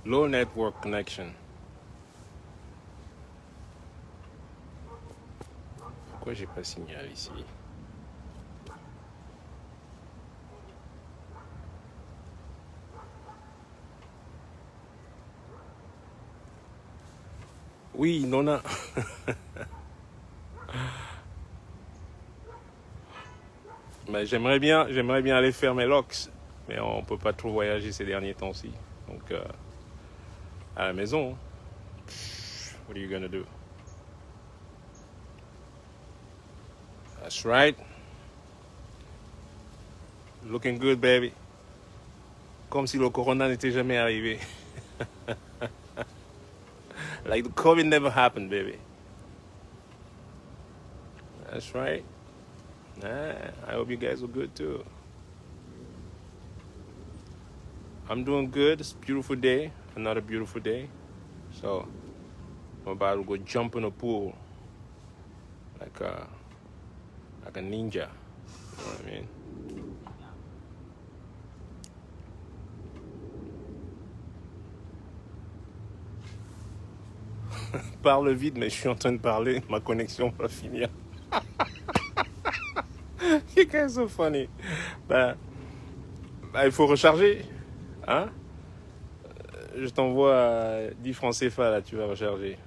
Low network connection. Pourquoi j'ai pas signal ici? Oui, Nona. Mais j'aimerais bien aller faire mes locks, mais on peut pas trop voyager ces derniers temps-ci. Donc à la maison, what are you gonna do? That's right. Looking good, baby. Comme si le corona n'était jamais arrivé. Like the COVID never happened, baby. That's right. I hope you guys are good too. I'm doing good. It's a beautiful day. Another beautiful day. So I'm about to go jump in a pool like a ninja. You know what I mean? Parle vite, mais je suis en train de parler. Ma connexion va finir. You guys are so funny. Ben, il faut recharger. Hein? Je t'envoie 10 francs CFA là, tu vas recharger.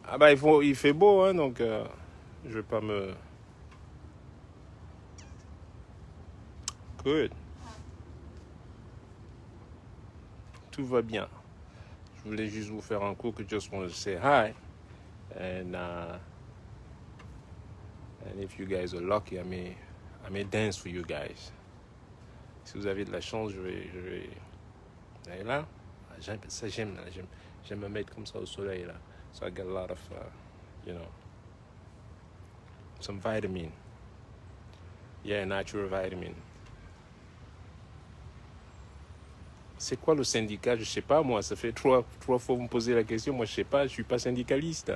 Ah bah il fait beau, hein, donc je vais pas me... Good. Tout va bien. Je voulais juste vous faire un coucou, just wanted to say hi. And if you guys are lucky, I may dance for you guys. Si vous avez de la chance, je vais... Vous voyez là? Ça j'aime, là. J'aime me mettre comme ça au soleil là. So I get a lot of, some vitamin. Yeah, natural vitamin. C'est quoi le syndicat? Je sais pas moi, ça fait trois fois que vous me posez la question, moi je sais pas, je suis pas syndicaliste.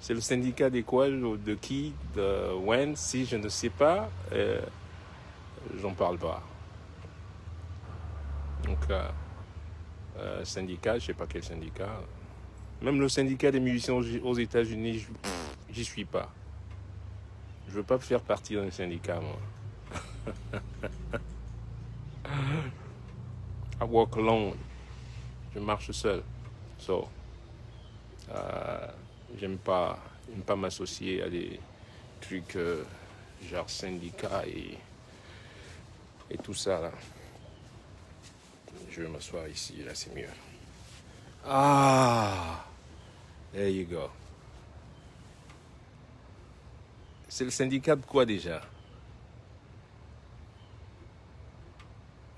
C'est le syndicat de quoi, de qui, de when, si je ne sais pas, j'en parle pas. Donc, syndicat, je sais pas quel syndicat. Même le syndicat des musiciens aux États-Unis, j'y suis pas. Je veux pas faire partie d'un syndicat, moi. I walk alone. Je marche seul. So, j'aime pas m'associer à des trucs genre syndicat et tout ça là. Je vais m'asseoir ici, là c'est mieux. Ah, there you go. C'est le syndicat de quoi déjà?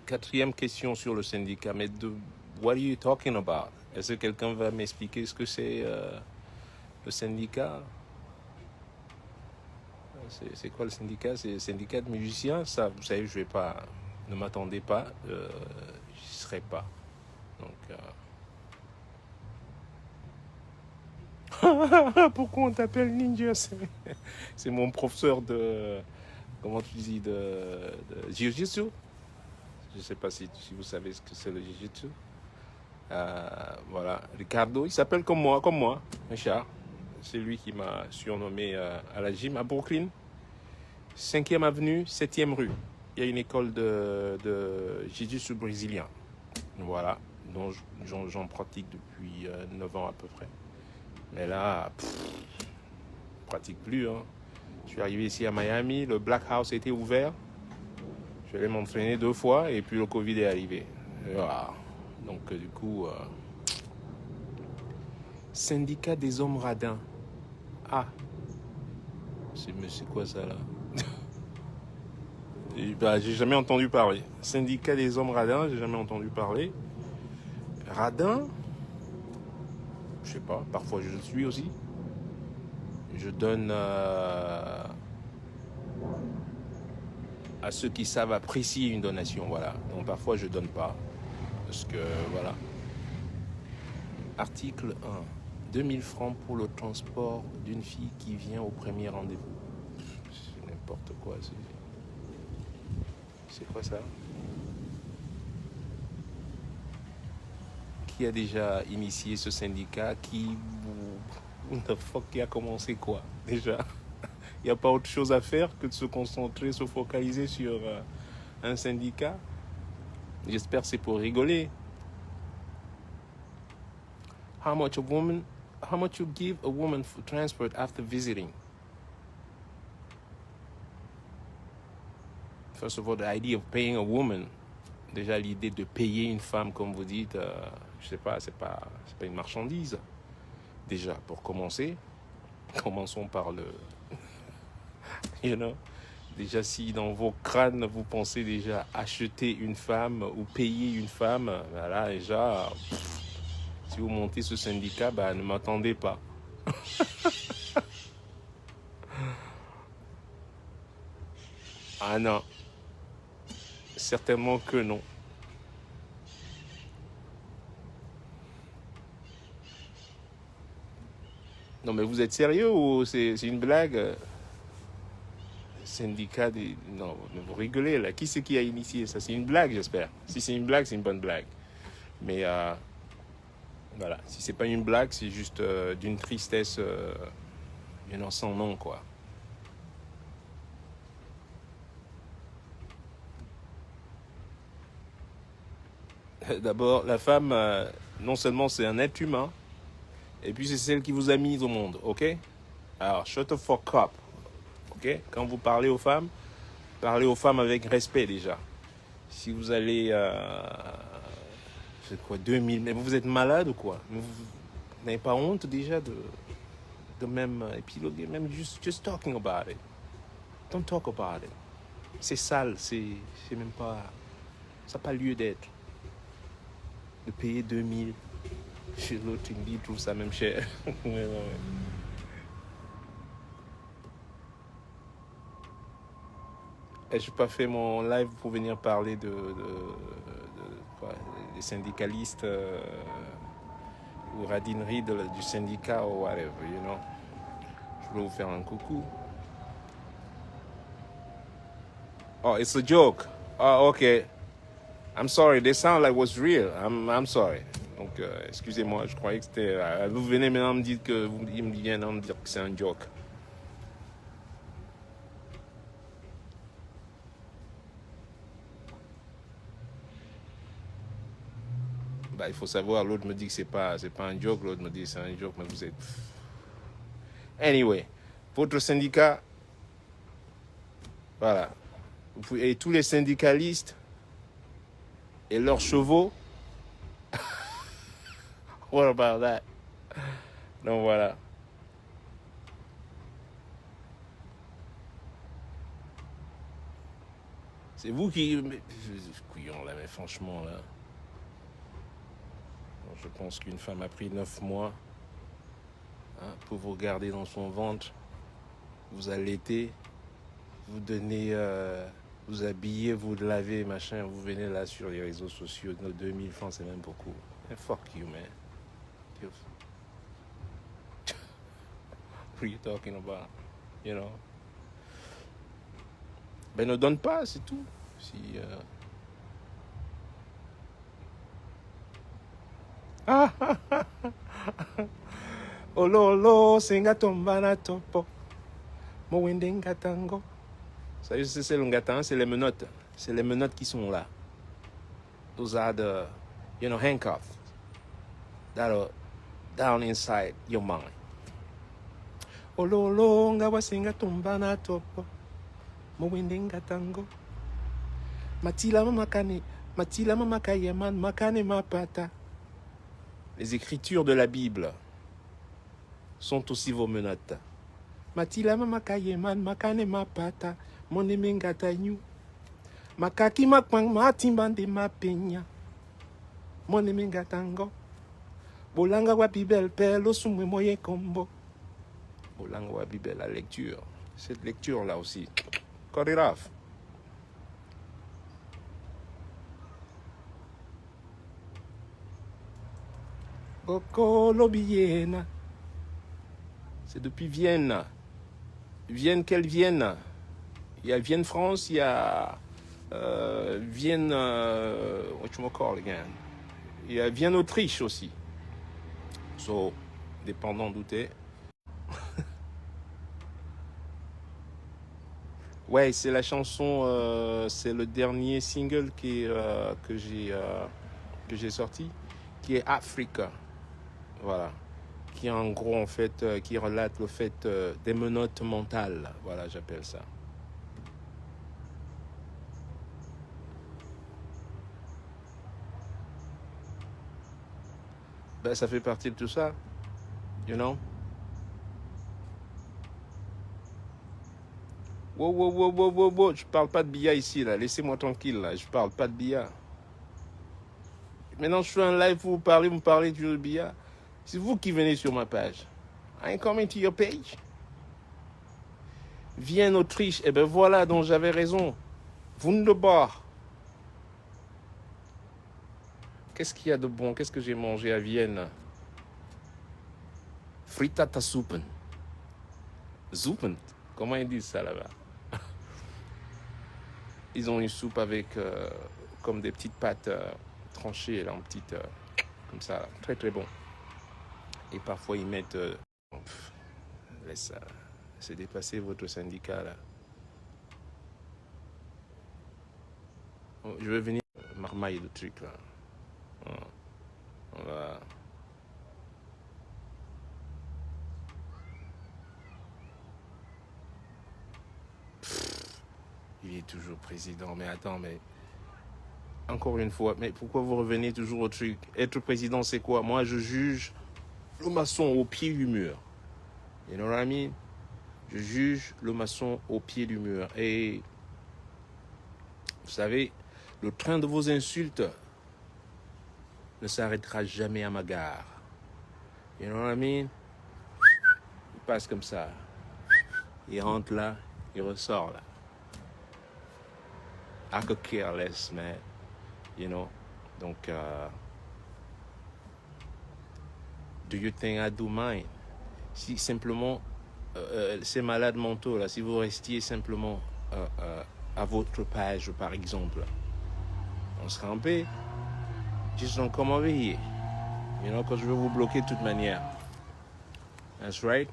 Quatrième question sur le syndicat, mais de what are you talking about? Est-ce que quelqu'un va m'expliquer ce que c'est le syndicat? C'est quoi le syndicat? C'est le syndicat de musiciens? Ça, vous savez, je vais pas... Ne m'attendez pas, j'y serai pas. Donc... Pourquoi on t'appelle ninja? C'est mon professeur de... Comment tu dis? De jiu-jitsu? Je ne sais pas si vous savez ce que c'est le jiu-jitsu. Voilà, Ricardo, il s'appelle comme moi, Richard. C'est lui qui m'a surnommé à la gym à Brooklyn. 5e avenue, 7e rue. Il y a une école de jiu-jitsu brésilien. Voilà, dont j'en pratique depuis 9 ans à peu près. Mais là, je ne pratique plus. Hein. Je suis arrivé ici à Miami, le Black House était ouvert. Je vais m'entraîner 2 fois et puis le Covid est arrivé. Voilà. Donc du coup, syndicat des hommes radins. Ah, c'est quoi ça là? J'ai jamais entendu parler. Syndicat des hommes radins, j'ai jamais entendu parler. Radin, je sais pas, parfois je le suis aussi. Je donne à ceux qui savent apprécier une donation, voilà. Donc parfois je donne pas, parce que voilà. Article 1. 2000 francs pour le transport d'une fille qui vient au premier rendez-vous. C'est n'importe quoi. C'est quoi ça? qui a déjà initié ce syndicat, what the fuck, qui a commencé quoi déjà? Il n'y a pas autre chose à faire que de se concentrer, se focaliser sur un syndicat. J'espère que c'est pour rigoler. How much you give a woman for transport after visiting? First of all, the idea of paying a woman, déjà l'idée de payer une femme, comme vous dites, je sais pas, c'est pas une marchandise. Déjà, pour commencer, commençons par le, you know, déjà si dans vos crânes vous pensez déjà acheter une femme ou payer une femme, ben là déjà, si vous montez ce syndicat, ben ne m'attendez pas. Ah non, certainement que non. Non mais vous êtes sérieux ou c'est une blague? Syndicat des... Non, vous rigolez là. Qui c'est qui a initié ça? C'est une blague, j'espère. Si c'est une blague, c'est une bonne blague. Mais voilà, si c'est pas une blague, c'est juste d'une tristesse sans nom, quoi. D'abord, la femme, non seulement c'est un être humain, et puis c'est celle qui vous a mis au monde, ok? Alors, shut the fuck up, ok? Quand vous parlez aux femmes avec respect déjà. Si vous allez... c'est quoi, 2000... Mais vous êtes malade ou quoi? Vous n'avez pas honte déjà de même épiloguer, même just talking about it. Don't talk about it. C'est sale, c'est même pas... Ça n'a pas lieu d'être. De payer 2000 chez l'autre, il me dit, trouve ça même cher. Ouais. Et je n'ai pas fait mon live pour venir parler de quoi, des syndicalistes ou radinerie du syndicat ou whatever, you know. Je voulais vous faire un coucou. Oh, it's a joke. Oh, okay. I'm sorry, they sound like it was real. I'm sorry. Donc, excusez-moi, je croyais que c'était... vous venez maintenant me dire que... Vous me dites me dire que c'est un joke. Bah, il faut savoir, l'autre me dit que c'est pas un joke, l'autre me dit que c'est un joke, mais vous êtes... Anyway, votre syndicat, voilà. Et tous les syndicalistes et leurs chevaux, what about that? Donc voilà. C'est vous qui... Couillon là, mais franchement là. Je pense qu'une femme a pris 9 mois pour vous garder dans son ventre, vous allaiter, vous donner, vous habiller, vous laver, machin, vous venez là sur les réseaux sociaux, 2000 francs, c'est même beaucoup. And fuck you, man. What are you talking about? You know? Ben ne donne pas, c'est tout. Si... Ololo, senga tombana topo. Mo wende ngatango. Ça, c'est le ngatango, c'est les menottes. C'est les menottes qui sont là. Those are the, handcuffs that are down inside your mind. Ololo, ngawa senga tombana topo. Mo wende ngatango. Matila mama kayeman, makane mapata. Les écritures de la Bible sont aussi vos menottes. Matila mama kayeman, makane mapata, monemengata nyu. Makaki makwang matimbande mapenya. Monemengatango. Bolanga wa Bible pelo sumwe moye kombo. Bolanga wa Bible, la lecture. Cette lecture-là aussi. Cut it off. Gokolobiena. C'est depuis Vienne. Vienne, quelle Vienne? Il y a Vienne, France, il y a Vienne, what you call again? Il y a Vienne Autriche aussi. So, dépendant d'où t'es. Ouais, c'est la chanson, c'est le dernier single que j'ai sorti, qui est Africa. Voilà. Qui en gros, en fait, qui relate le fait des menottes mentales. Voilà, j'appelle ça. Ben, ça fait partie de tout ça, you know. Wow, wow, wow, wow, wow, wow. Je parle pas de billard ici, là. Laissez-moi tranquille, là. Je parle pas de billard. Maintenant, je fais un live pour vous parlez du billard. C'est vous qui venez sur ma page. I ain't coming to your page. Vienne, Autriche. Eh ben voilà, donc j'avais raison. Wunderbar. Qu'est-ce qu'il y a de bon? Qu'est-ce que j'ai mangé à Vienne? Frittata Suppen. Suppen? Comment ils disent ça là-bas? Ils ont une soupe avec comme des petites pâtes tranchées, là, en petites, comme ça. Très très bon. Et parfois ils mettent... laissez dépasser votre syndicat là. Je vais venir marmailler le truc là. Voilà. Il est toujours président, mais attends, mais encore une fois, mais pourquoi vous revenez toujours au truc? Être président, c'est quoi? Moi, je juge le maçon au pied du mur. You know what I mean? Je juge le maçon au pied du mur. Et vous savez, le train de vos insultes ne s'arrêtera jamais à ma gare. You know what I mean? Il passe comme ça. Il rentre là, il ressort là. I could care less, man. You know? Donc, do you think I do mine? Si simplement, ces malades mentaux là, si vous restiez simplement à votre page, par exemple, on serait en paix. Juste encore m'envoyer. You know, quand je vais vous bloquer de toute manière. That's right.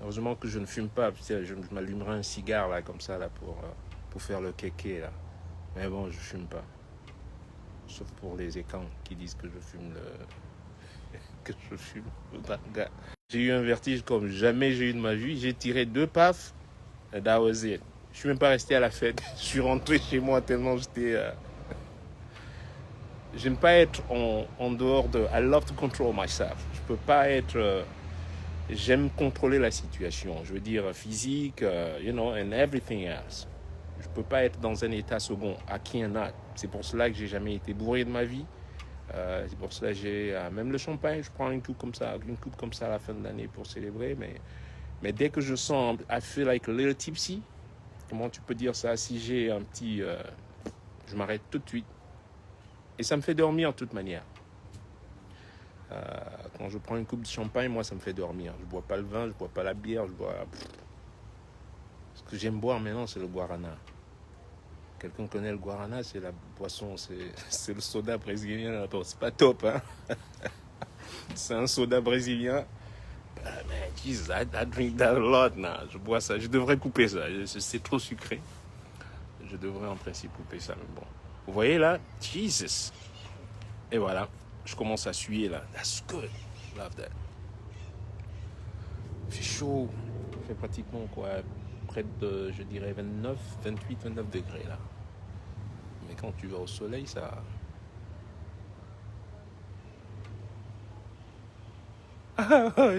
Heureusement que je ne fume pas. Je m'allumerai un cigare là, comme ça, là, pour faire le kéké là. Mais bon, je fume pas. Sauf pour les écans qui disent que je fume que je fume le banga. J'ai eu un vertige comme jamais j'ai eu de ma vie. J'ai tiré 2 pafs. That was it. Je suis même pas resté à la fête. Je suis rentré chez moi tellement j'étais... J'aime pas être en dehors de... I love to control myself. Je peux pas être... J'aime contrôler la situation. Je veux dire physique, you know, and everything else. Je peux pas être dans un état second. I cannot. C'est pour cela que j'ai jamais été bourré de ma vie. C'est pour cela que j'ai... même le champagne, je prends une coupe comme ça à la fin de l'année pour célébrer. Mais dès que je sens... I feel like a little tipsy. Comment tu peux dire ça? Si j'ai un petit... je m'arrête tout de suite. Et ça me fait dormir de toute manière. Quand je prends une coupe de champagne, moi, ça me fait dormir. Je bois pas le vin, je bois pas la bière, je bois... Ce que j'aime boire maintenant, c'est le guarana. Quelqu'un connaît le guarana, c'est la boisson, c'est le soda brésilien. C'est pas top, hein. C'est un soda brésilien. Man, Jesus, I drink that a lot now. Je bois ça. Je devrais couper ça. C'est trop sucré. Je devrais en principe couper ça, mais bon. Vous voyez là, Jesus. Et voilà, je commence à suer là. That's good. Love that. Il fait chaud. Il fait pratiquement quoi, près de, je dirais, 28, 29 degrés là. Mais quand tu vas au soleil, ça...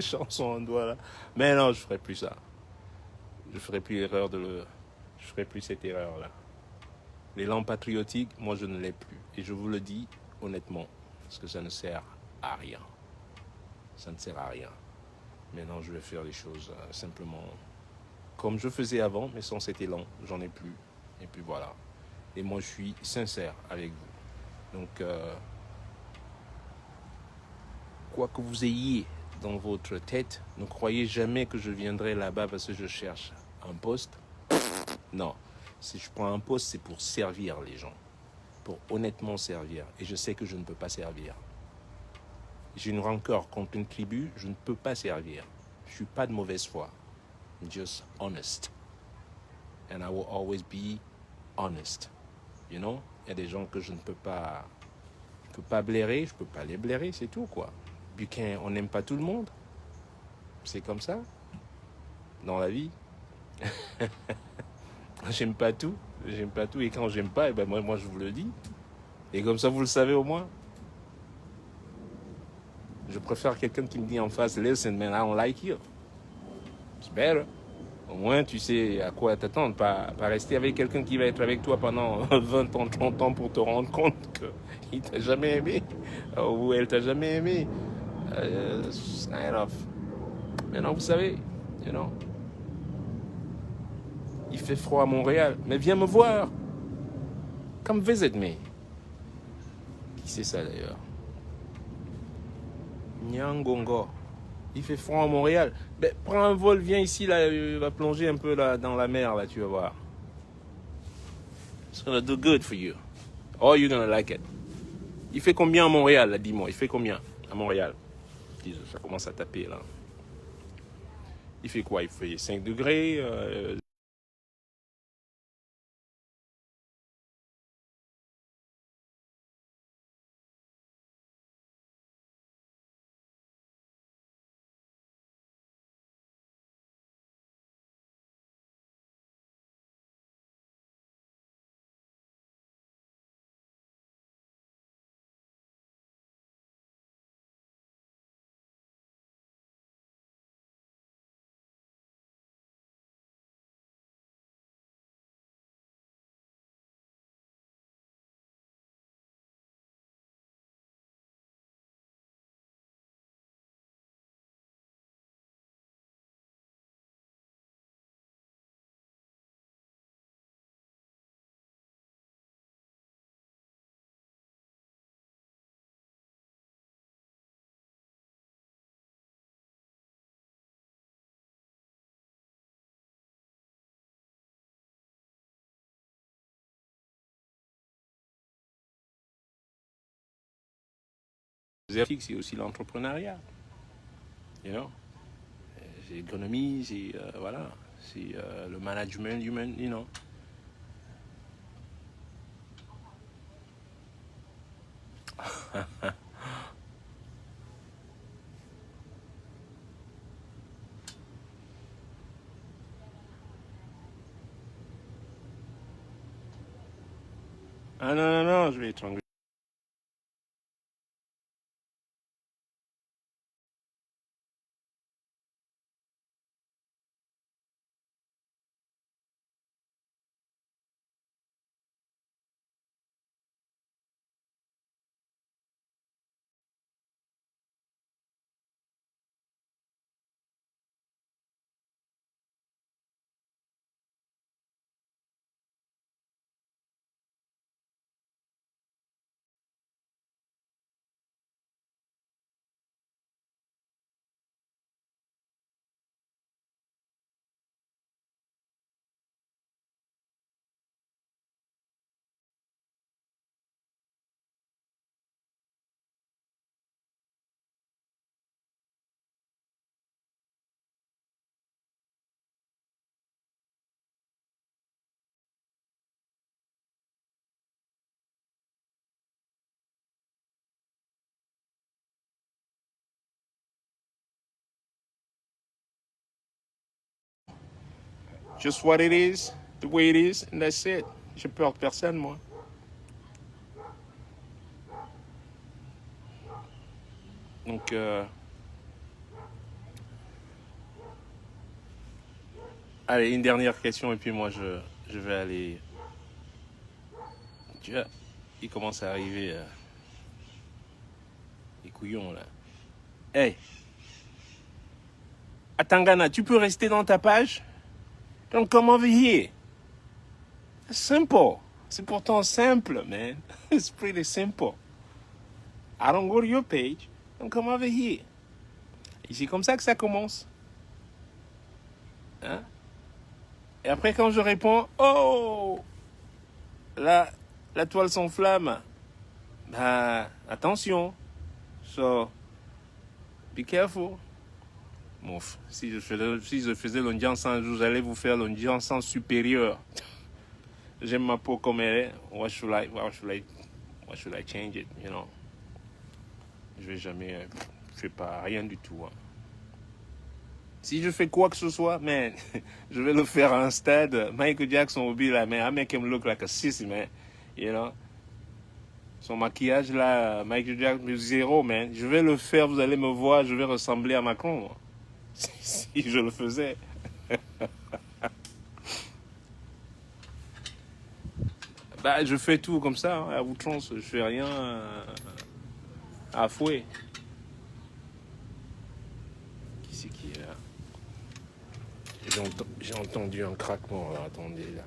Chanson en doigt là. Mais non, je ferai plus ça. Je ferai plus l'erreur Je ferai plus cette erreur là. L'élan patriotique, moi je ne l'ai plus. Et je vous le dis honnêtement, parce que ça ne sert à rien. Ça ne sert à rien. Maintenant, je vais faire les choses simplement comme je faisais avant, mais sans cet élan, j'en ai plus. Et puis voilà. Et moi, je suis sincère avec vous. Donc, quoi que vous ayez dans votre tête, ne croyez jamais que je viendrai là-bas parce que je cherche un poste. Non. Si je prends un poste, c'est pour servir les gens. Pour honnêtement servir. Et je sais que je ne peux pas servir. j'ai une rancœur contre une tribu, je ne peux pas servir. Je ne suis pas de mauvaise foi. I'm just honest. And I will always be honest. You know? Il y a des gens que je ne peux pas... Je peux pas blairer, je peux pas les blairer, c'est tout, quoi. Buquin, on n'aime pas tout le monde. C'est comme ça. Dans la vie. J'aime pas tout. J'aime pas tout. Et quand j'aime pas, eh ben moi, je vous le dis. Et comme ça, vous le savez au moins. Je préfère quelqu'un qui me dit en face, listen, man, I don't like you. It's better. Au moins, tu sais à quoi t'attendre. Pas rester avec quelqu'un qui va être avec toi pendant 20 ans, 30 ans pour te rendre compte qu'il t'a jamais aimé. Ou elle t'a jamais aimé. Sign off. Maintenant, vous savez, you know, il fait froid à Montréal. Mais viens me voir. Come visit me. Qui c'est ça d'ailleurs? Nyangongo. Il fait froid à Montréal. Ben, prends un vol, viens ici, là, va plonger un peu là, dans la mer, là, tu vas voir. It's gonna do good for you. Oh, you're gonna like it. Il fait combien à Montréal, là, dis-moi? Il fait combien à Montréal? Ça commence à taper, là. Il fait quoi? Il fait 5 degrés c'est aussi l'entrepreneuriat. You know? C'est l'économie, c'est voilà, c'est le management humain, you know. Ah non, non, non, je vais étrangler. Just what it is, the way it is, and that's it. J'ai peur de personne, moi. Donc, allez, une dernière question, et puis moi, je vais aller... Tu vois, il commence à arriver les couillons, là. Hey, Atangana, tu peux rester dans ta page? Don't come over here. It's simple. C'est pourtant simple, man. It's pretty simple. I don't go to your page. Don't come over here. Et c'est comme ça que ça commence. Hein? Et après, quand je réponds, oh, la toile s'enflamme. Bah, attention. So, Be careful. Mouf, si je faisais l'audience un jour, j'allais vous faire l'audience supérieure. J'aime ma peau comme elle est. Why should I change it, you know? Je vais jamais, je fais pas rien du tout. Hein. Si je fais quoi que ce soit, man, je vais le faire à un stade. Michael Jackson will be like, man, I make him look like a sissy, man. You know? Son maquillage là, Michael Jackson, zéro, man. Je vais le faire, vous allez me voir, je vais ressembler à Macron. Moi. Si je le faisais. Bah, je fais tout comme ça, hein, à outrance. Je fais rien à fouet. Qui c'est qui est là? J'ai entendu un craquement, là. Attendez, là.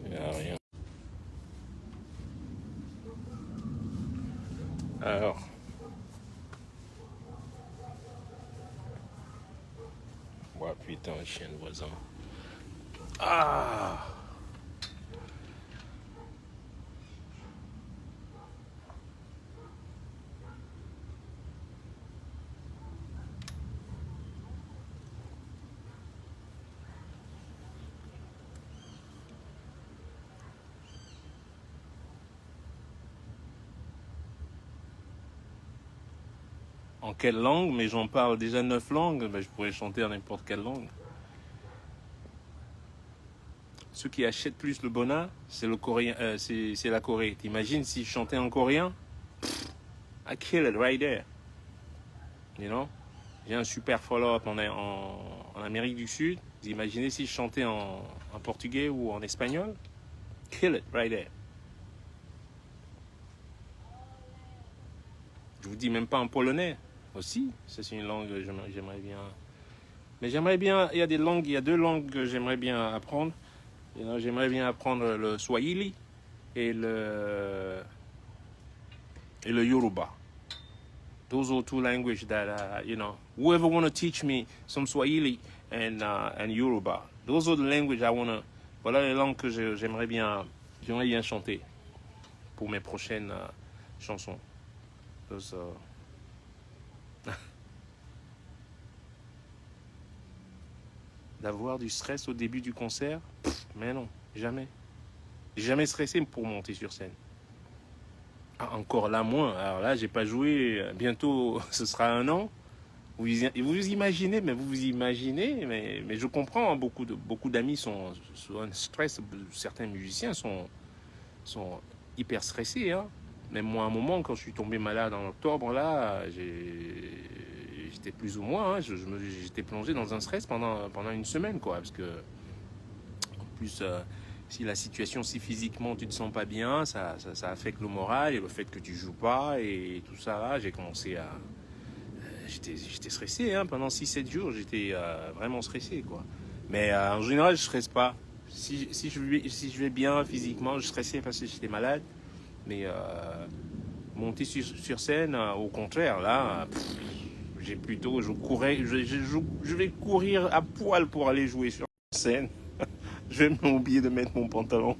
Il n'y a rien. Alors. Ouais, putain, chien de voisin. Ah! En quelle langue? Mais j'en parle déjà 9 langues. Ben, je pourrais chanter en n'importe quelle langue. Ceux qui achètent plus le bonheur, c'est le coréen, c'est la Corée. T'imagines si je chantais en coréen? I kill it right there. You know? J'ai un super follow-up en Amérique du Sud. Vous imaginez si je chantais en portugais ou en espagnol? Kill it right there. Je vous dis même pas en polonais. Aussi, ça c'est une langue que j'aimerais bien. Mais j'aimerais bien, il y a 2 langues que j'aimerais bien apprendre. You know, j'aimerais bien apprendre le Swahili et le Yoruba. Those are 2 languages that, you know, whoever want to teach me some Swahili and Yoruba. Those are the languages I want to. Voilà les langues que j'aimerais bien chanter pour mes prochaines chansons. Those, D'avoir du stress au début du concert? Mais non, jamais. J'ai jamais stressé pour monter sur scène. Ah, encore là, moins. Alors là, j'ai pas joué. Bientôt, ce sera 1 an. Vous imaginez, mais mais je comprends. Hein, beaucoup d'amis sont un stress. Certains musiciens sont hyper stressés. Hein. Même moi, à un moment, quand je suis tombé malade en octobre, là, j'étais plus ou moins. Hein, j'étais plongé dans un stress pendant 1 semaine, quoi. Parce que, en plus, si la situation, si physiquement tu te sens pas bien, ça affecte le moral et le fait que tu joues pas et tout ça. Là, j'ai commencé à. J'étais stressé, hein, pendant 6-7 jours, j'étais vraiment stressé, quoi. Mais en général, je stresse pas. Si je vais bien physiquement, je stressais parce que j'étais malade. Mais monter sur scène, au contraire, là, j'ai plutôt, je vais courir à poil pour aller jouer sur scène. Je vais m'oublier de mettre mon pantalon.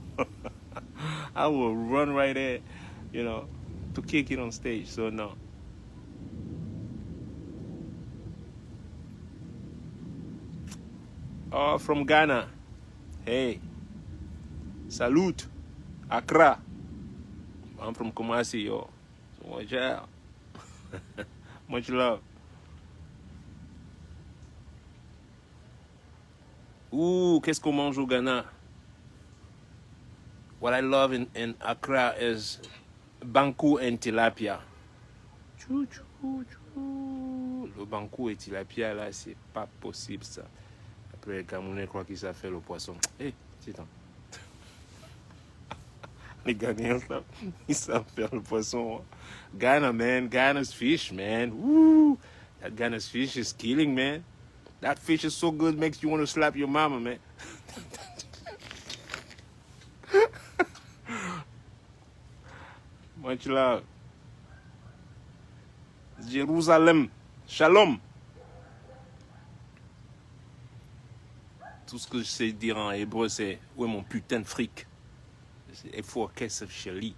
I will run right there, you know, to kick it on stage. So no. Oh, from Ghana. Hey. Salute. Accra. I'm from Kumasi, yo. So watch out. Much love. Ooh, qu'est-ce qu'on mange au Ghana? What I love in Accra is banku and tilapia. Chou, chou, chou. Le banku et tilapia, là, c'est pas possible, ça. Après, les Camerounais croient qu'ils savent faire le poisson. Hé, c'est un. Les Ghanaiens, ils savent faire le poisson. Ghana, man. Ghana's fish, man. Woo! That Ghana's fish is killing, man. That fish is so good, makes you want to slap your mama, man. Much love. Jérusalem. Shalom. Tout ce que je sais dire en hébreu, c'est « Où est mon putain de fric ?» Il faut qu'est-ce chérie.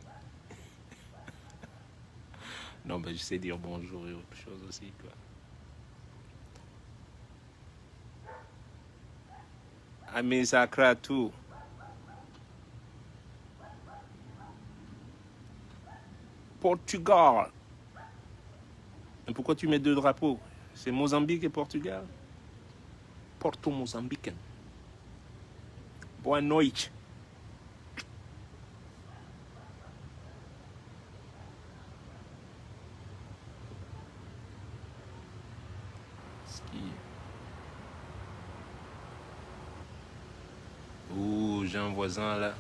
Non, ben je sais dire bonjour et autre chose aussi, quoi. Amis Sakra, tout. Portugal. Et pourquoi tu mets deux drapeaux? C'est Mozambique et Portugal? Porto Mozambique. Boa noite. Ski. Ouh, j'ai un voisin là.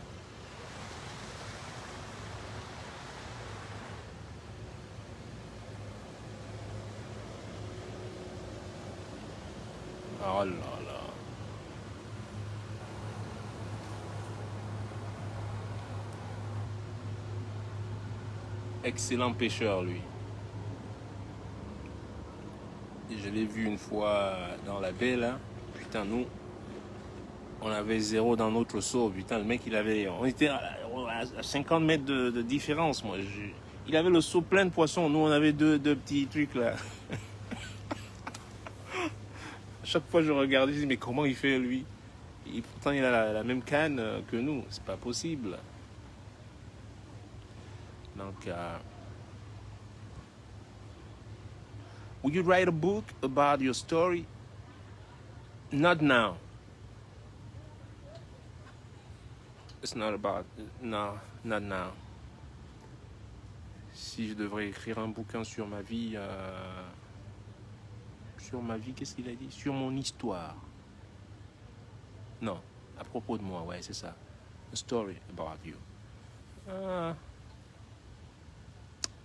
Oh là là. Excellent pêcheur, lui. Et je l'ai vu une fois dans la baie, là. Putain, nous, on avait zéro dans notre seau. Putain, le mec, il avait... On était à 50 mètres de différence, moi. Il avait le seau plein de poissons. Nous, on avait deux petits trucs, là. À chaque fois, je regardais, je dis, mais comment il fait, lui? Et pourtant, il a la même canne que nous. C'est pas possible. Donc, would you write a book about your story? Not now. It's not about... No, not now. Si je devrais écrire un bouquin sur ma vie... Sur ma vie, qu'est-ce qu'il a dit? Sur mon histoire. Non, à propos de moi, ouais, c'est ça. A story about you.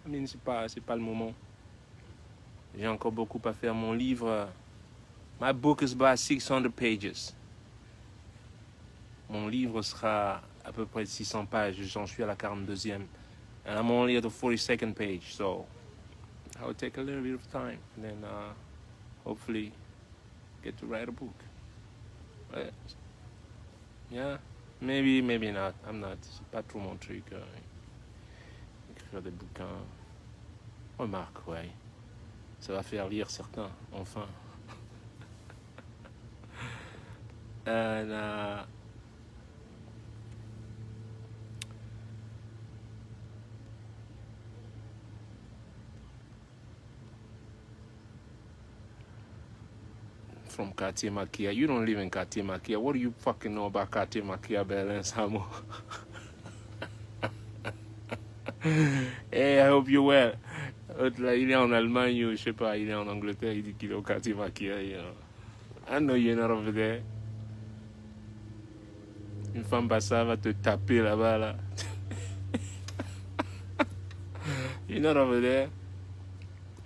I mean, c'est pas le moment. J'ai encore beaucoup à faire. Mon livre, my book is about 600 pages. Mon livre sera à peu près 600 pages. J'en suis à la 42e. And I'm only at the 42nd page, so I'll take a little bit of time. And then hopefully get to write a book. But, yeah, maybe not. I'm not. C'est pas trop mon truc. Écrire des bouquins. Remarque, ouais. Ça va faire lire certains, enfin. And, from Katia Makia. You don't live in Katia Makia. What do you fucking know about Katia Makia, Berlin Samo? Hey, I hope you're well. Là, il est en Allemagne ou je sais pas, il est en Angleterre, il dit qu'il est au Katia Makia. You know. I know you're not over there. Une femme bassa va te taper là-bas, là. You're not over there.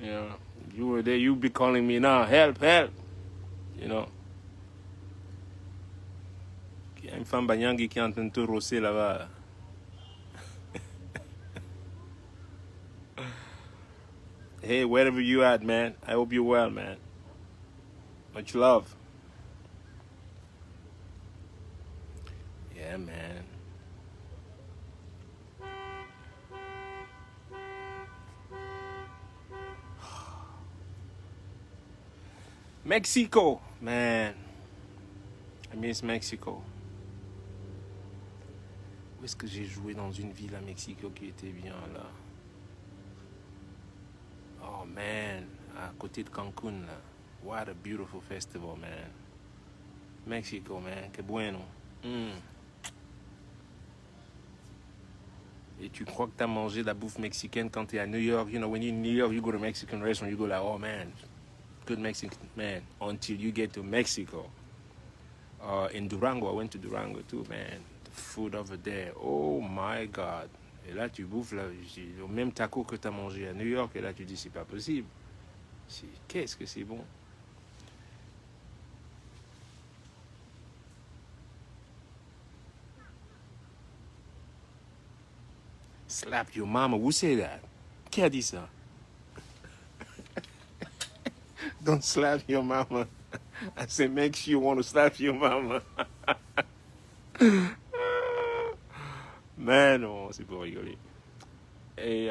You know, you were there, you be calling me now, help, help. You know. Il y a une femme Banyangi qui est en train de te rosser là-bas. Hey, wherever you at, man, I hope you're well, man. Much love. Yeah, man. Mexico, man. I miss Mexico. Où est-ce que j'ai joué dans une ville à Mexico qui était bien là? Oh man, à côté de Cancun là. What a beautiful festival, man. Mexico, man, que bueno. Et tu crois que tu as mangé de la bouffe mexicaine quand tu es à New York? You know, when you're in New York, you go to a Mexican restaurant, you go like, oh man, good Mexican, man. Until you get to Mexico. In Durango, I went to Durango too, man. The food over there, oh my God. Et là, tu bouffes là, le même taco que tu as mangé à New York. Et là, tu dis, c'est pas possible. Qu'est-ce que c'est bon. Slap your mama, who say that? Qui a dit ça? Don't slap your mama. I said, make sure you want to slap your mama. Mais non, c'est pour rigoler. Et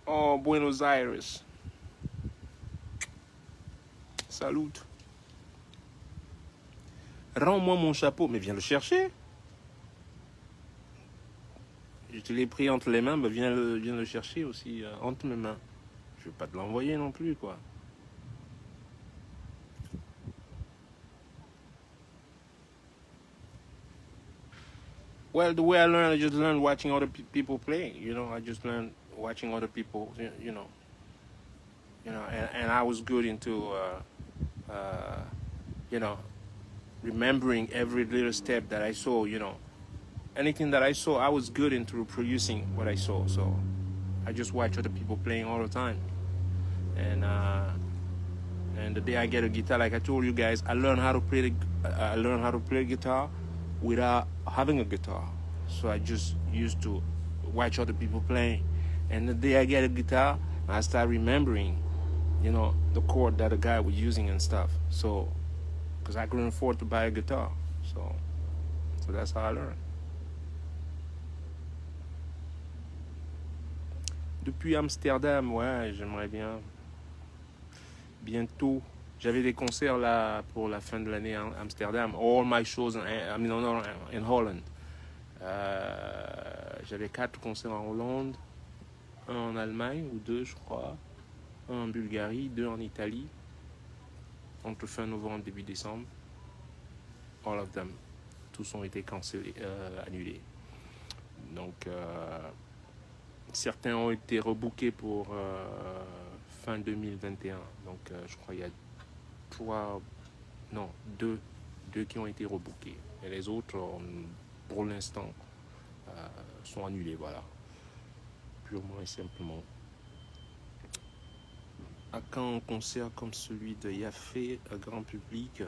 oh, Buenos Aires. Salut. Rends-moi mon chapeau. Mais viens le chercher. Je te l'ai pris entre les mains, mais viens le chercher aussi entre mes mains. Je vais pas te l'envoyer non plus, quoi. Well, the way I learned, I just learned watching other people play. You know, I just learned watching other people. And I was good into, you know, remembering every little step that I saw. You know, anything that I saw, I was good into reproducing what I saw. So I just watch other people playing all the time. And the day I get a guitar, like I told you guys, I learned how to play the guitar without having a guitar. So I just used to watch other people playing. And the day I get a guitar, I start remembering, you know, the chord that the guy was using and stuff. So, because I couldn't afford to buy a guitar. So that's how I learned. Depuis Amsterdam, ouais, j'aimerais bien. Bientôt, j'avais des concerts là pour la fin de l'année à Amsterdam. All my shows in Holland. J'avais 4 concerts en Hollande, un en Allemagne ou 2 je crois, un en Bulgarie, 2 en Italie, entre fin novembre et début décembre. All of them, tous ont été cancellés, annulés. Donc certains ont été rebookés pour fin 2021. Donc je crois qu'il y a 2 qui ont été rebookés. Et les autres, pour l'instant, sont annulés, voilà. Purement et simplement. À quand un concert comme celui de Yafé, à grand public,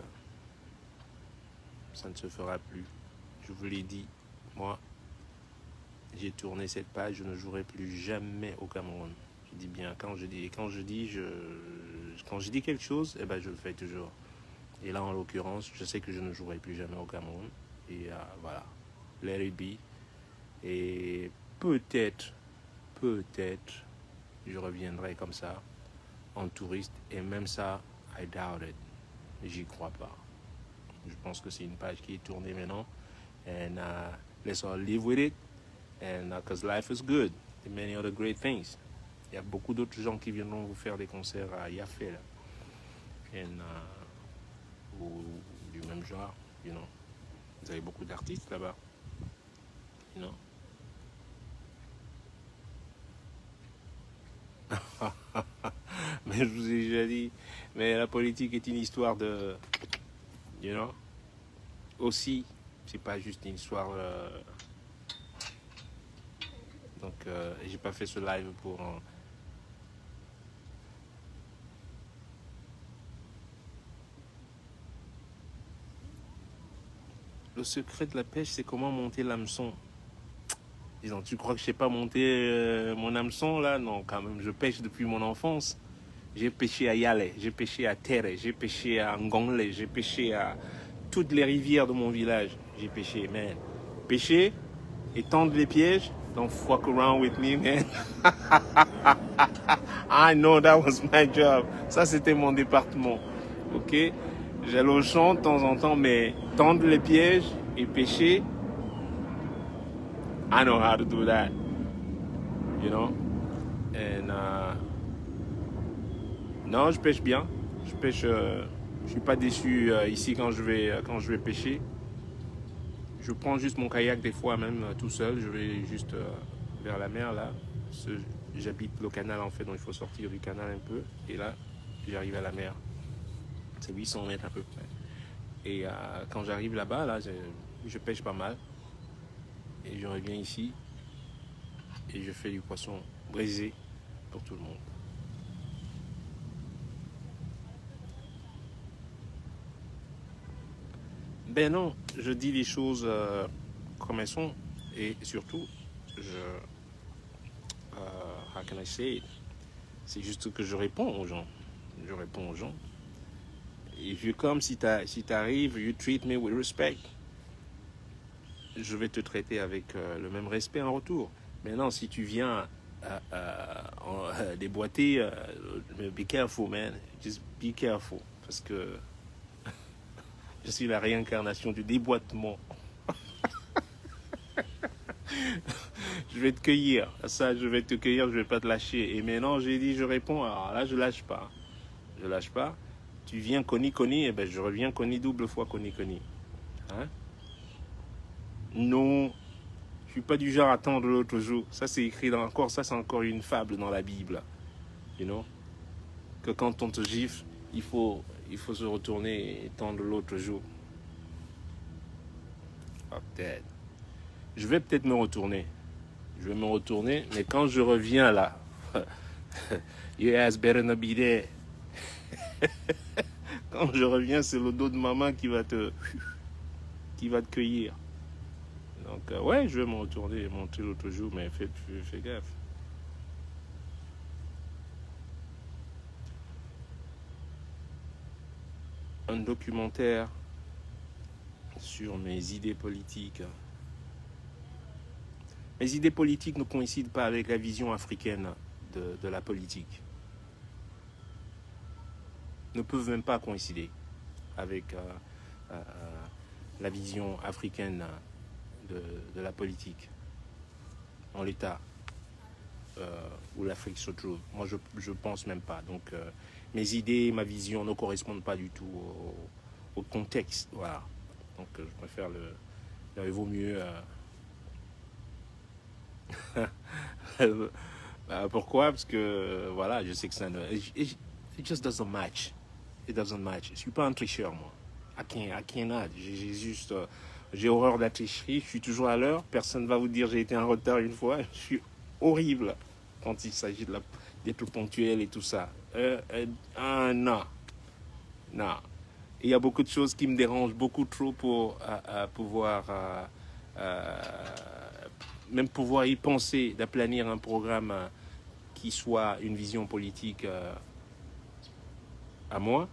ça ne se fera plus. Je vous l'ai dit, moi, j'ai tourné cette page, je ne jouerai plus jamais au Cameroun. Je dis bien, quand je dis quelque chose, eh ben, je le fais toujours. Et là, en l'occurrence, je sais que je ne jouerai plus jamais au Cameroun. Et voilà, let it be. Et peut-être, je reviendrai comme ça, en touriste. Et même ça, I doubt it. J'y crois pas. Je pense que c'est une page qui est tournée maintenant. And let's all live with it. And because life is good. There are many other great things. Il y a beaucoup d'autres gens qui viendront vous faire des concerts à Yafé, là. And, ou du même genre, you know. Vous avez beaucoup d'artistes là-bas, you know. Mais je vous ai déjà dit, mais la politique est une histoire de, you know, aussi, c'est pas juste une histoire. Donc, j'ai pas fait ce live pour. Le secret de la pêche, c'est comment monter l'hameçon. Disons, tu crois que je sais pas monter mon hameçon là? Non, quand même, je pêche depuis mon enfance. J'ai pêché à Yale, j'ai pêché à Terre, j'ai pêché à Ngongle, j'ai pêché à toutes les rivières de mon village. J'ai pêché, man. Pêcher et tendre les pièges, don't fuck around with me, man. I know that was my job. Ça, c'était mon département. Ok? J'allais au champ de temps en temps, mais tendre les pièges et pêcher, I know how to do that. You know? And, non, je pêche bien. Je pêche. Je suis pas déçu ici quand je vais pêcher. Je prends juste mon kayak des fois même tout seul. Je vais juste vers la mer là. J'habite le canal en fait, donc il faut sortir du canal un peu. Et là, j'arrive à la mer. C'est 800 mètres à peu près. Et quand j'arrive là-bas, là, je pêche pas mal. Et je reviens ici et je fais du poisson brisé pour tout le monde. Ben non, je dis les choses comme elles sont. Et surtout, how can I say it? C'est juste que je réponds aux gens. Je réponds aux gens. If you come, si t'arrives, you treat me with respect. Je vais te traiter avec le même respect en retour. Maintenant, si tu viens déboîter, be careful, man. Just be careful. Parce que je suis la réincarnation du déboîtement. Je vais te cueillir. Ça, je vais te cueillir, je vais pas te lâcher. Et maintenant, j'ai dit, je réponds. Alors là, je lâche pas. Je lâche pas. Tu viens coni, et ben je reviens coni double fois coni. Hein? Non, je suis pas du genre à attendre l'autre jour. Ça, c'est écrit ça, c'est encore une fable dans la Bible. You know? Que quand on te gifle, il faut se retourner et tendre l'autre jour. Oh, peut-être. Je vais peut-être me retourner. Mais quand je reviens là, your ass better not be there. Quand je reviens, c'est le dos de maman qui va te cueillir. Donc, ouais, je vais me retourner et monter l'autre jour, mais fais gaffe. Un documentaire sur mes idées politiques. Mes idées politiques ne coïncident pas avec la vision africaine de la politique. Ne peuvent même pas coïncider avec la vision africaine de la politique en l'état où l'Afrique se trouve. Moi, je pense même pas. Donc, mes idées, ma vision ne correspondent pas du tout au contexte. Voilà. Donc, je préfère il vaut mieux... pourquoi? Parce que, voilà, je sais que ça ne... It just doesn't match. It doesn't match. Je suis pas un tricheur, moi. I cannot. J'ai horreur de la tricherie. Je suis toujours à l'heure. Personne ne va vous dire j'ai été en retard une fois. Je suis horrible quand il s'agit d'être ponctuel et tout ça. Non. Il y a beaucoup de choses qui me dérangent beaucoup trop pour pouvoir même pouvoir y penser, d'aplanir un programme qui soit une vision politique à moi.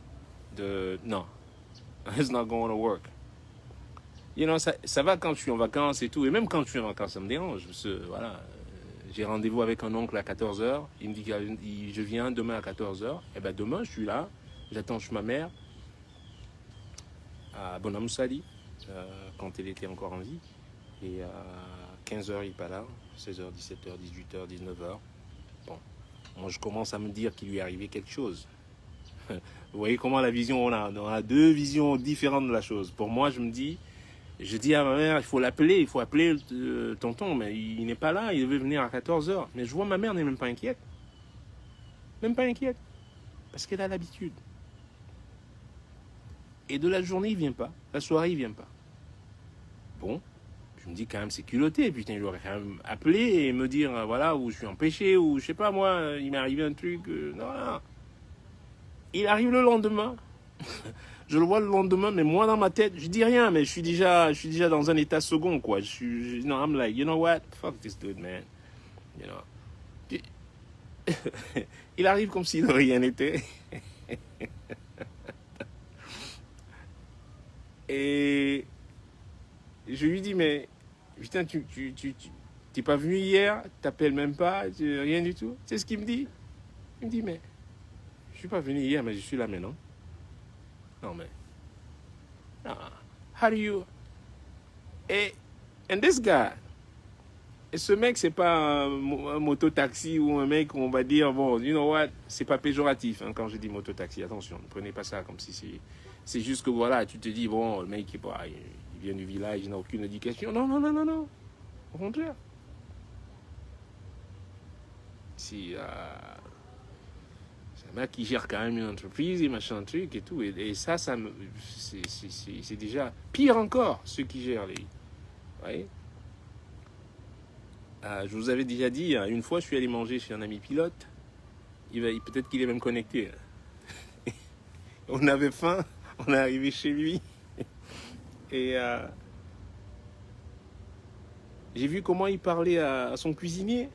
Non, it's not going to work. You know, ça va quand je suis en vacances et tout, et même quand je suis en vacances, ça me dérange. Parce que, voilà, j'ai rendez-vous avec un oncle à 14h, il me dit que je viens demain à 14h, et ben demain je suis là, j'attends chez ma mère à Bonamoussali, quand elle était encore en vie, et à 15h il n'est pas là, 16h, 17h, 18h, 19h. Bon, moi je commence à me dire qu'il lui est arrivé quelque chose. Vous voyez comment la vision, on a deux visions différentes de la chose. Pour moi, je dis à ma mère, il faut appeler tonton, mais il n'est pas là, il devait venir à 14h. Mais je vois ma mère n'est même pas inquiète. Parce qu'elle a l'habitude. Et de la journée, il vient pas. La soirée, il vient pas. Bon, je me dis quand même, c'est culotté. Putain, il aurait quand même appelé et me dire, voilà, où je suis empêché, ou je sais pas moi, il m'est arrivé un truc. Non. Il arrive le lendemain. Je le vois le lendemain, mais moi dans ma tête, je dis rien, mais je suis déjà dans un état second, quoi. I'm like, you know what? Fuck this dude, man. You know. Il arrive comme si de rien n'était. Et je lui dis, mais putain, tu t'es pas venu hier, t'appelles même pas, rien du tout. C'est ce qu'il me dit. Il me dit, mais je suis pas venu hier, mais je suis là maintenant. Non, mais how do you... And this guy, et ce mec, c'est pas un moto-taxi ou un mec où on va dire, bon, you know what, c'est pas péjoratif hein, quand je dis moto-taxi, attention, ne prenez pas ça comme si c'est juste que voilà, tu te dis, bon, le mec, il vient du village, il n'a aucune éducation. Non, au contraire. C'est un mec qui gère quand même une entreprise et machin truc et tout. Et ça c'est déjà pire encore, ceux qui gèrent les... Vous voyez, je vous avais déjà dit, une fois, je suis allé manger chez un ami pilote. Peut-être qu'il est même connecté. On avait faim, on est arrivé chez lui. Et j'ai vu comment il parlait à son cuisinier.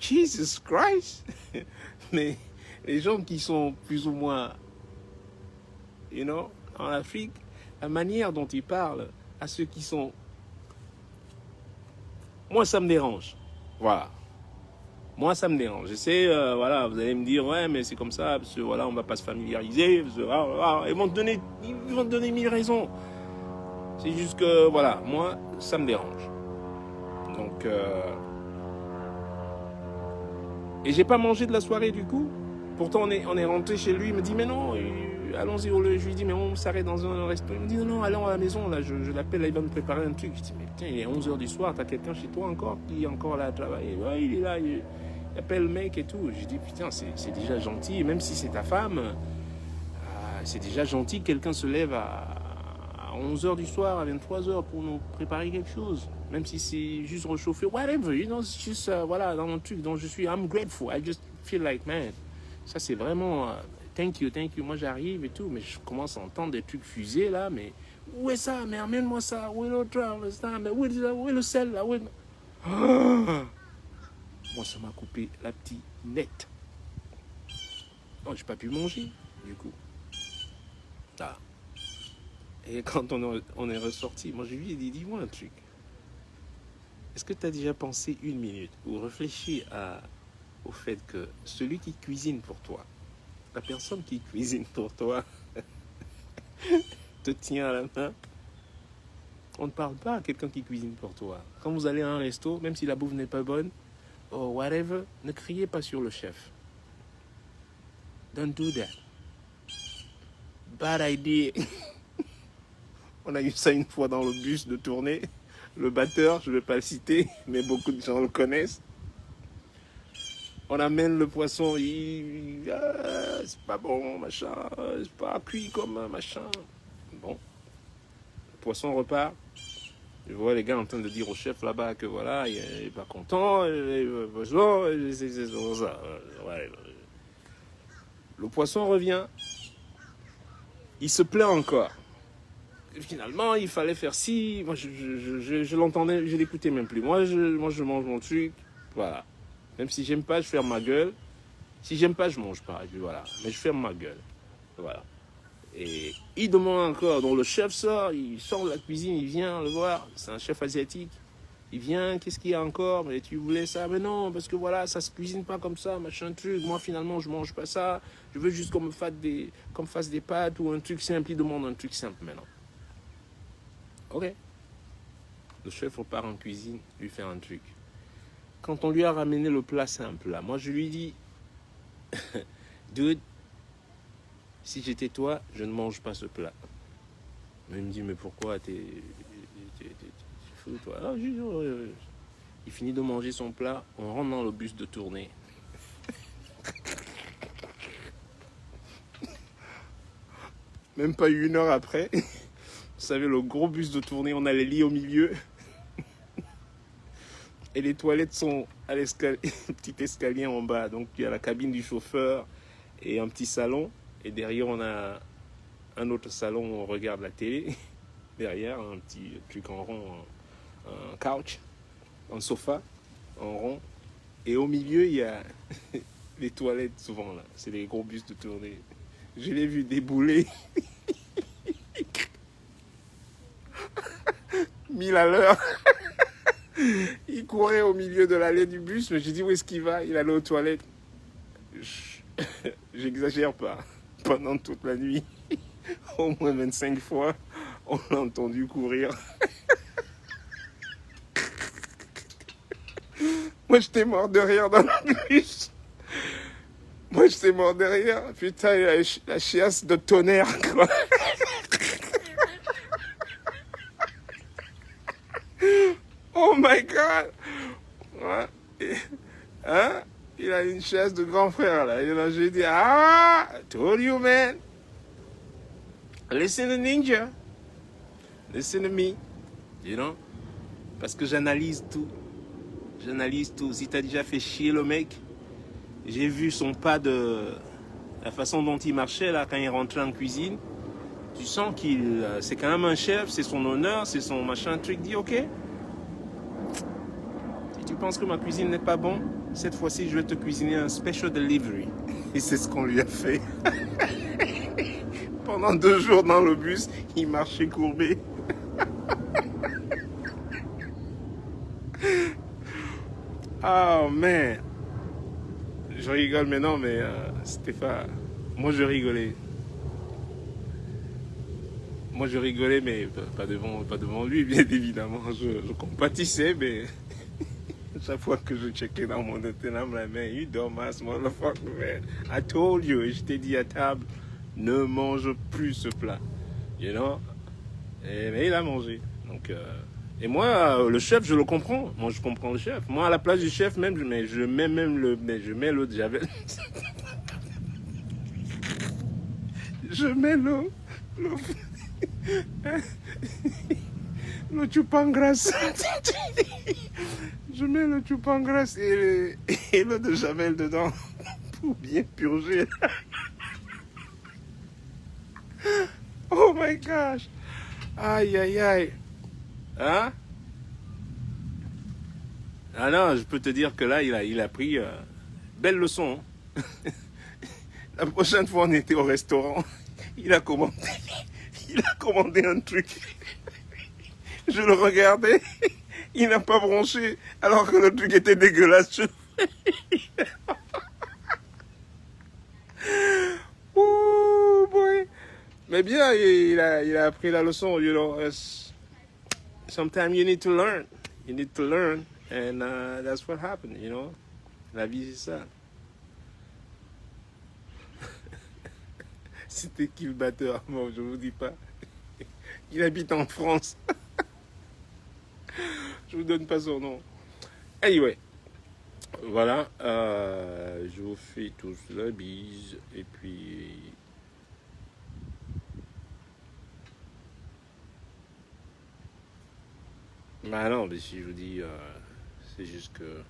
Jesus Christ! Mais les gens qui sont plus ou moins, en Afrique, la manière dont ils parlent à ceux qui sont... Moi, ça me dérange. Voilà. Moi, ça me dérange. Je sais, voilà, vous allez me dire, ouais, mais c'est comme ça, parce que voilà, on va pas se familiariser. Parce que, ils vont te donner 1000 raisons. C'est juste que, voilà, moi, ça me dérange. Donc, et j'ai pas mangé de la soirée du coup. Pourtant, on est rentré chez lui. Il me dit, mais non, allons-y au lieu. Je lui dis, mais on s'arrête dans un resto. Il me dit, non, allons à la maison. Là, je l'appelle, là, il va me préparer un truc. Je dis, mais putain, il est 11h du soir. T'as quelqu'un chez toi encore qui est encore là à travailler? Ouais, il est là. Il appelle le mec et tout. Je dis, putain, c'est déjà gentil. Et même si c'est ta femme, c'est déjà gentil que quelqu'un se lève à 11h du soir, à 23h pour nous préparer quelque chose. Même si c'est juste réchauffer, whatever, c'est juste, voilà, dans mon truc dont je suis, I'm grateful, I just feel like, man, ça c'est vraiment, thank you, moi j'arrive et tout, mais je commence à entendre des trucs fusés là, mais où est ça, mais amène-moi ça, où est l'autre, mais où est le sel là, où est... Moi ça m'a coupé la petite nette. Oh, j'ai pas pu manger, du coup. Ah. Et quand on est ressorti, moi je lui ai dit, dis-moi un truc. Est-ce que tu as déjà pensé une minute ou réfléchi au fait que celui qui cuisine pour toi, la personne qui cuisine pour toi, te tient à la main? On ne parle pas à quelqu'un qui cuisine pour toi. Quand vous allez à un resto, même si la bouffe n'est pas bonne, or whatever, ne criez pas sur le chef. Don't do that. Bad idea. On a eu ça une fois dans le bus de tournée. Le batteur, je ne vais pas le citer, mais beaucoup de gens le connaissent. On amène le poisson, c'est pas bon, machin, c'est pas cuit comme machin. Bon, le poisson repart. Je vois les gars en train de dire au chef là-bas que voilà, il n'est pas content, le poisson revient. Il se plaint encore. Et finalement, il fallait faire ci. Moi, je l'entendais, je l'écoutais même plus. Moi, je mange mon truc. Voilà. Même si j'aime pas, je ferme ma gueule. Si j'aime pas, je mange pas. Et puis voilà. Mais je ferme ma gueule. Voilà. Et il demande encore. Donc le chef sort, il sort de la cuisine, il vient le voir. C'est un chef asiatique. Il vient, qu'est-ce qu'il y a encore? Mais tu voulais ça? Mais non, parce que voilà, ça se cuisine pas comme ça, machin truc. Moi, finalement, je mange pas ça. Je veux juste qu'on me fasse des pâtes ou un truc simple. Il demande un truc simple maintenant. Ok. Le chef repart en cuisine, lui fait un truc. Quand on lui a ramené le plat simple, là, moi je lui dis, dude, si j'étais toi, je ne mange pas ce plat. Mais il me dit, mais pourquoi t'es fou, toi? Alors, il finit de manger son plat, on rentre dans le bus de tournée. Même pas 1 heure après, vous savez, le gros bus de tournée, on a les lits au milieu. Et les toilettes sont à l'escalier, un petit escalier en bas. Donc il y a la cabine du chauffeur et un petit salon. Et derrière, on a un autre salon où on regarde la télé. Derrière, un petit truc en rond, un couch, un sofa en rond. Et au milieu, il y a les toilettes souvent là. C'est les gros bus de tournée. Je l'ai vu débouler. 1000 à l'heure. Il courait au milieu de l'allée du bus, mais j'ai dit où est-ce qu'il va? Il allait aux toilettes. J'exagère pas. Pendant toute la nuit, au moins 25 fois, on l'a entendu courir. Moi, j'étais mort de rire dans le bus. Moi, j'étais mort de rire. Putain, il a la chiasse de tonnerre, quoi. Oh my God! Ouais. Hein? Il a une chaise de grand frère, là. Et là, j'ai dit, I told you, man. Listen to Ninja. Listen to me. You know? Parce que j'analyse tout. J'analyse tout. Si t'as déjà fait chier le mec, j'ai vu son pas de... La façon dont il marchait, là, quand il rentrait en cuisine. Tu sens qu'il, c'est quand même un chef, c'est son honneur, c'est son machin truc. Dit ok. Si tu penses que ma cuisine n'est pas bonne, cette fois-ci je vais te cuisiner un special delivery. Et c'est ce qu'on lui a fait. Pendant 2 jours dans le bus, il marchait courbé. Oh man. Je rigole maintenant, mais Stéphane, moi je rigolais. Moi je rigolais, mais pas devant lui, bien évidemment. Je compatissais, mais chaque fois que je checkais dans mon ténèbre, la main, you dumbass motherfucker, man. I told you, et je t'ai dit à table, ne mange plus ce plat. You know? Mais il a mangé. Donc, et moi, le chef, je le comprends. Moi, je comprends le chef. Moi, à la place du chef, même, je mets même je mets l'eau de javel. Je mets l'eau, le chupangras. Je mets le chupangras et l'eau de javel dedans pour bien purger. Oh my gosh. Aïe, aïe, aïe. Hein? Ah non, je peux te dire que là, il a pris belle leçon. Hein. La prochaine fois, on était au restaurant. Il a commandé un truc. Je le regardais. Il n'a pas bronché. Alors que le truc était dégueulasse. Ouh, boy. Mais bien, il a appris la leçon. You know, sometimes you need to learn. You need to learn. And that's what happened, you know. La vie, c'est ça. C'était qui le batteur? Bon, je vous dis pas. Il habite en France. Je vous donne pas son nom. Anyway. Voilà. Je vous fais tous la bise. Et puis... Bah non, mais si je vous dis... c'est juste que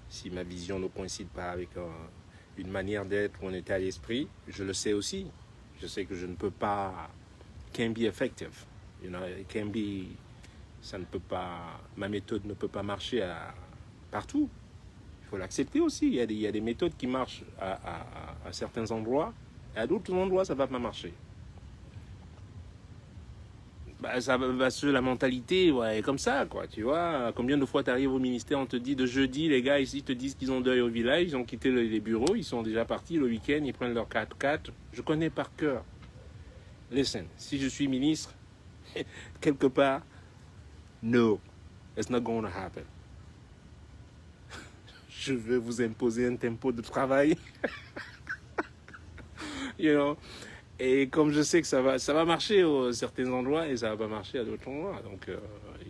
si ma vision ne coïncide pas avec une manière d'être ou un état d'esprit, je le sais aussi. Je sais que je ne peux pas... Can be effective. You know, it can be... Ça ne peut pas... Ma méthode ne peut pas marcher partout. Il faut l'accepter aussi. Il y a des méthodes qui marchent à certains endroits. Et à d'autres endroits, ça ne va pas marcher. Bah, la mentalité, ouais, comme ça, quoi, tu vois. Combien de fois tu arrives au ministère, on te dit de jeudi, les gars ici te disent qu'ils ont deuil au village, ils ont quitté les bureaux, ils sont déjà partis le week-end, ils prennent leur 4x4. Je connais par cœur. Listen, si je suis ministre, quelque part, no, it's not going to happen. Je vais vous imposer un tempo de travail. You know. Et comme je sais que ça va marcher à certains endroits et ça va pas marcher à d'autres endroits. Donc,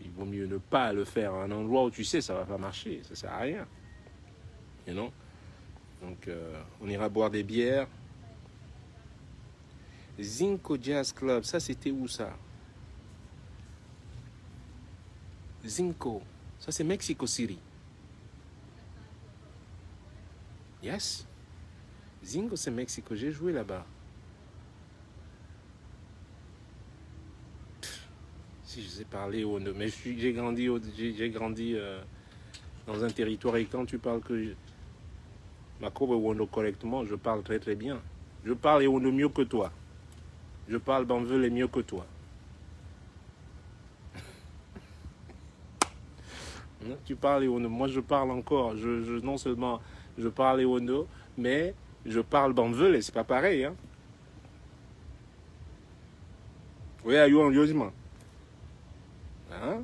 il vaut mieux ne pas le faire à un endroit où tu sais que ça va pas marcher. Ça sert à rien. You know? Donc, on ira boire des bières. Zinco Jazz Club, ça c'était où ça? Zinco, ça c'est Mexico City. Yes. Zinco c'est Mexico, j'ai joué là-bas. Si je sais parler au mais j'ai grandi dans un territoire et quand tu parles que ma courbe Wondo correctement, je parle très très bien. Je parle Wondo mieux que toi. Je parle Banville mieux que toi. Tu parles Wondo, moi je parle encore. Non seulement je parle Wondo, mais je parle Banville et c'est pas pareil. Hein? Oui, à you en jugement. Hein?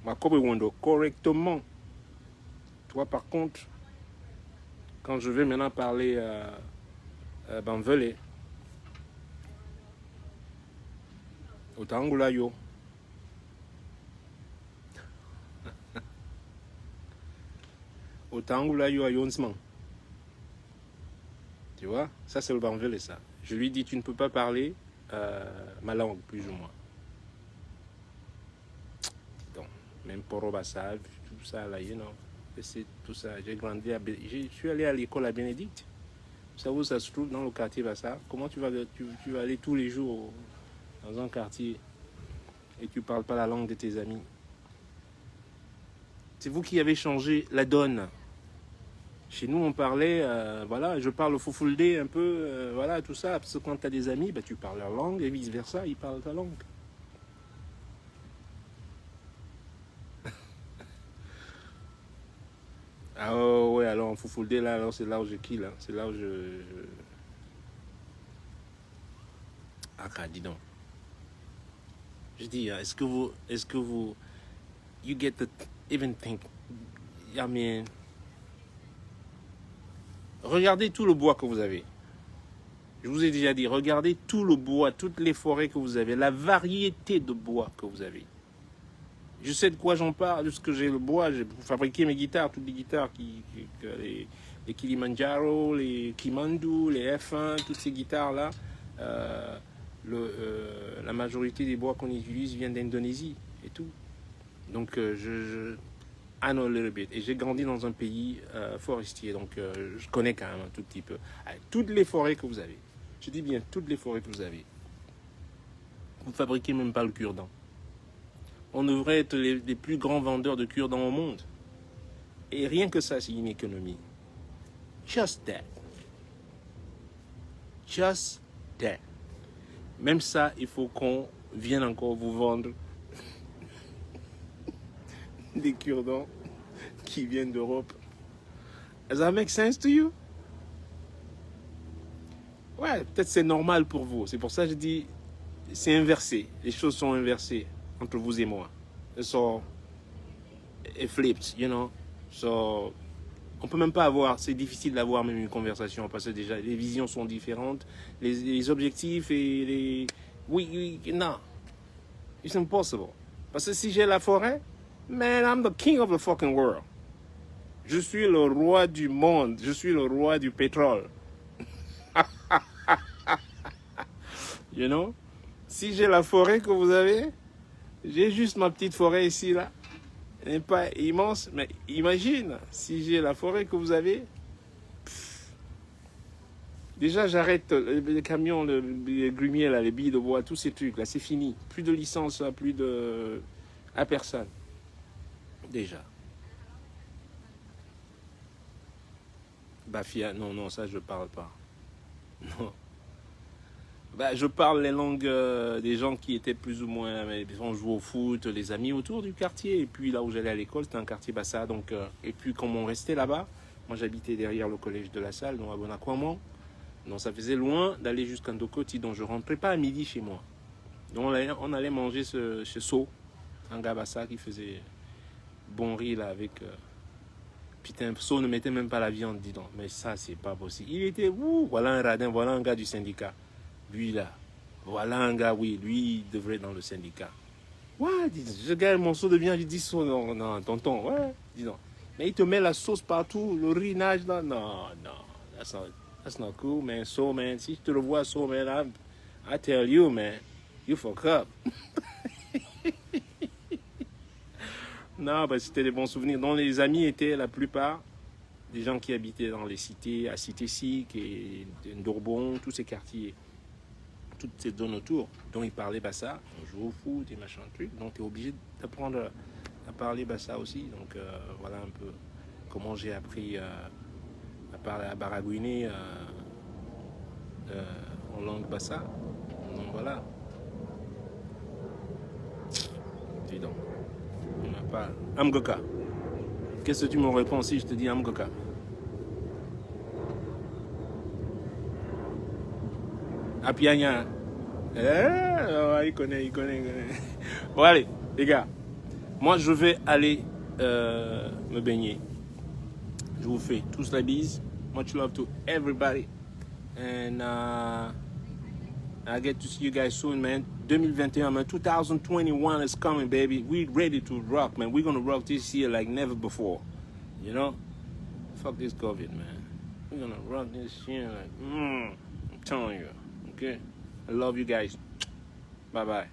Ma courbe Wondo correctement. Toi par contre, quand je vais maintenant parler Banville, Otangula yo. Otangula yo ayonsman. Tu vois, ça c'est le Banville et ça. Je lui dis tu ne peux pas parler ma langue plus ou moins. Donc, même pour Robassave, tout ça là, you know, c'est tout ça. J'ai grandi je suis allé à l'école à Bénédicte. Ça où ça se trouve dans le quartier Bassa. Comment tu vas aller tous les jours dans un quartier et tu parles pas la langue de tes amis? C'est vous qui avez changé la donne. Chez nous, on parlait, voilà, je parle au Fufulde un peu, voilà, tout ça. Parce que quand tu as des amis, bah, tu parles leur langue et vice-versa, ils parlent ta langue. Ah oh, ouais, alors en Fufulde, là, alors c'est là où je kill, hein. C'est là où Ah, dis donc. Je dis, est-ce que vous, you get to even think, I mean, regardez tout le bois que vous avez. Je vous ai déjà dit, regardez tout le bois, toutes les forêts que vous avez, la variété de bois que vous avez. Je sais de quoi j'en parle, de ce que j'ai le bois, j'ai fabriqué mes guitares, toutes les guitares, les Kilimanjaro, les Kimandu, les F1, toutes ces guitares-là. La majorité des bois qu'on utilise viennent d'Indonésie et tout. Donc, I know a little bit. Et j'ai grandi dans un pays forestier, donc je connais quand même un tout petit peu. Toutes les forêts que vous avez, je dis bien toutes les forêts que vous avez, vous ne fabriquez même pas le cure-dent. On devrait être les plus grands vendeurs de cure-dent au monde. Et rien que ça, c'est une économie. Just that. Just that. Même ça, il faut qu'on vienne encore vous vendre des cure-dents qui viennent d'Europe. Does that make sense to you? Ouais, peut-être c'est normal pour vous. C'est pour ça que je dis, c'est inversé. Les choses sont inversées entre vous et moi. So, it flipped, you know. So, on peut même pas avoir, c'est difficile d'avoir même une conversation parce que déjà les visions sont différentes, les objectifs et les... Oui, non. It's impossible. Parce que si j'ai la forêt, man, I'm the king of the fucking world. Je suis le roi du monde. Je suis le roi du pétrole. You know? Si j'ai la forêt que vous avez, j'ai juste ma petite forêt ici, là. Elle n'est pas immense, mais imagine, si j'ai la forêt que vous avez, déjà j'arrête les camions, les grumiers, là, les billes de bois, tous ces trucs, là, c'est fini. Plus de licence, là, plus de... à personne. Déjà. Bafia, non, ça je parle pas. Non. Bah, je parle les langues des gens qui étaient plus ou moins, on jouait au foot, les amis autour du quartier. Et puis là où j'allais à l'école, c'était un quartier Bassa. Donc, et puis comme on restait là-bas, moi j'habitais derrière le collège de la Salle, donc à Bonakwamo. Donc ça faisait loin d'aller jusqu'à Ndokoti, donc je rentrais pas à midi chez moi. Donc on allait manger chez So, un gars Bassa qui faisait bon riz là avec... Putain, So ne mettait même pas la viande, dis donc. Mais ça, c'est pas possible. Il était, voilà un radin, voilà un gars du syndicat. Lui là, voilà un gars, oui, lui il devrait être dans le syndicat. Ouais, je gagne mon seau de viande, je dis So, non, tonton, ouais, dis donc. Mais il te met la sauce partout, le riz nage là, non, that's not cool, man. So, man, si je te le vois, So, man, I tell you, man, you fuck up. Non, bah, c'était des bons souvenirs. Dont les amis étaient la plupart des gens qui habitaient dans les cités, à Cité-Sic et Ndourbon, tous ces quartiers, toutes ces zones autour, dont ils parlaient Bassa. On joue au foot et machin truc, donc tu es obligé d'apprendre à parler Bassa aussi. Donc voilà un peu comment j'ai appris à parler à baragouiner en langue Bassa. Donc voilà. Dis donc. On n'a pas. Amgoka. Qu'est-ce que tu me réponds si je te dis Amgoka? Apianya. Il connaît. Bon, allez, les gars. Moi, je vais aller me baigner. Je vous fais tous la bise. Much love to everybody. And I get to see you guys soon, man. 2021, man. 2021 is coming, baby. We ready to rock, man. We're gonna rock this year like never before. You know? Fuck this COVID, man. We're gonna rock this year like, I'm telling you. Okay? I love you guys. Bye-bye.